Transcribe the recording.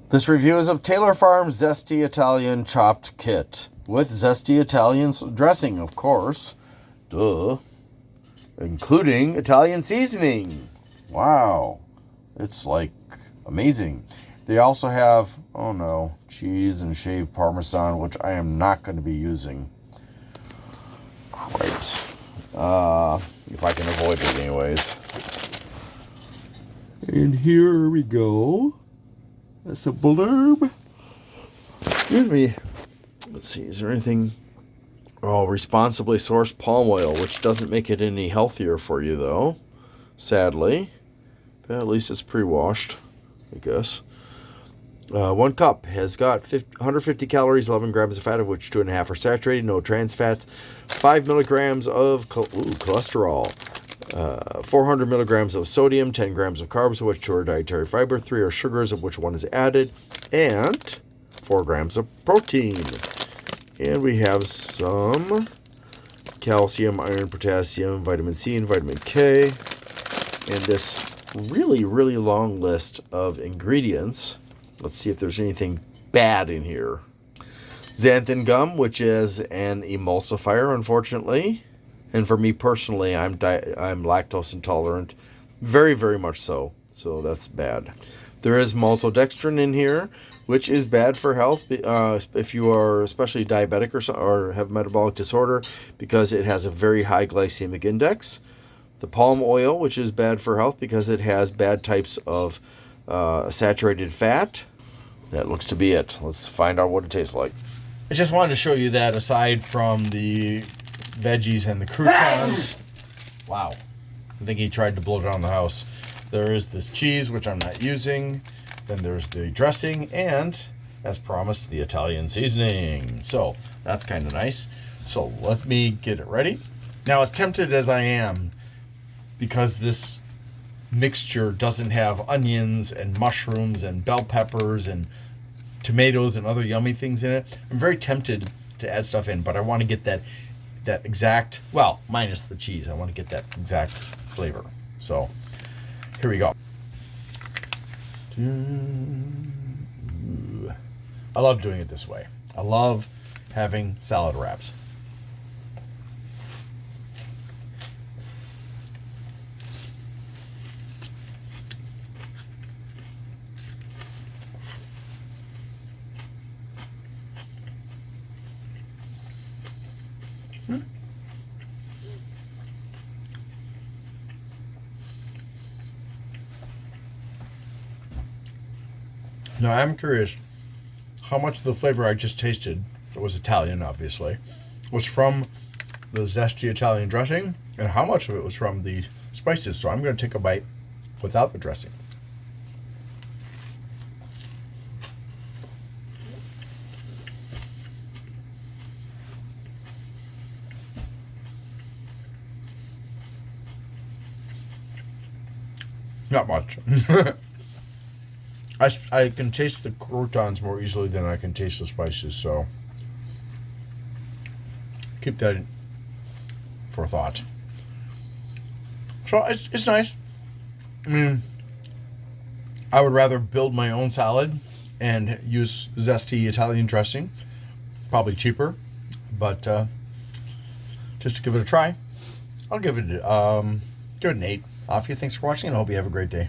This review is of Taylor Farm's Zesty Italian Chopped Kit. With Zesty Italian dressing, of course. Duh. Including Italian seasoning. Wow. It's like amazing. They also have, oh no, cheese and shaved Parmesan, which I am not going to be using. Right. If I can avoid it anyways. And here we go. That's a blurb. Excuse me. Let's see, is there anything? Oh, responsibly sourced palm oil, which doesn't make it any healthier for you, though. Sadly. But at least it's pre-washed, I guess. 1 cup has got 150 calories, 11 grams of fat, of which 2.5 are saturated, no trans fats, 5 milligrams of cholesterol, 400 milligrams of sodium, 10 grams of carbs, of which 2 are dietary fiber, 3 are sugars, of which 1 is added, and 4 grams of protein. And we have some calcium, iron, potassium, vitamin C, and vitamin K. And this really, really long list of ingredients. Let's see if there's anything bad in here. Xanthan gum, which is an emulsifier, unfortunately. And for me personally, I'm lactose intolerant. Very, very much so. So that's bad. There is maltodextrin in here, which is bad for health if you are especially diabetic or have metabolic disorder, because it has a very high glycemic index. The palm oil, which is bad for health because it has bad types of saturated fat. That looks to be it. Let's find out what it tastes like. I just wanted to show you that aside from the veggies and the croutons. Wow. I think he tried to blow down the house. There is this cheese, which I'm not using. Then there's the dressing and, as promised, the Italian seasoning. So that's kind of nice. So let me get it ready. Now, as tempted as I am, because this mixture doesn't have onions and mushrooms and bell peppers and tomatoes and other yummy things in it, I'm very tempted to add stuff in, but I want to get that exact, well, minus the cheese. I want to get that exact flavor. So here we go. I love doing it this way. I love having salad wraps. Now, I'm curious how much of the flavor I just tasted, that was Italian, obviously, was from the Zesty Italian dressing, and how much of it was from the spices. So I'm going to take a bite without the dressing. Not much. I can taste the croutons more easily than I can taste the spices, so keep that for thought. So it's nice. I mean, I would rather build my own salad and use Zesty Italian dressing. Probably cheaper, but just to give it a try, I'll give it an 8 off you. Thanks for watching, and I hope you have a great day.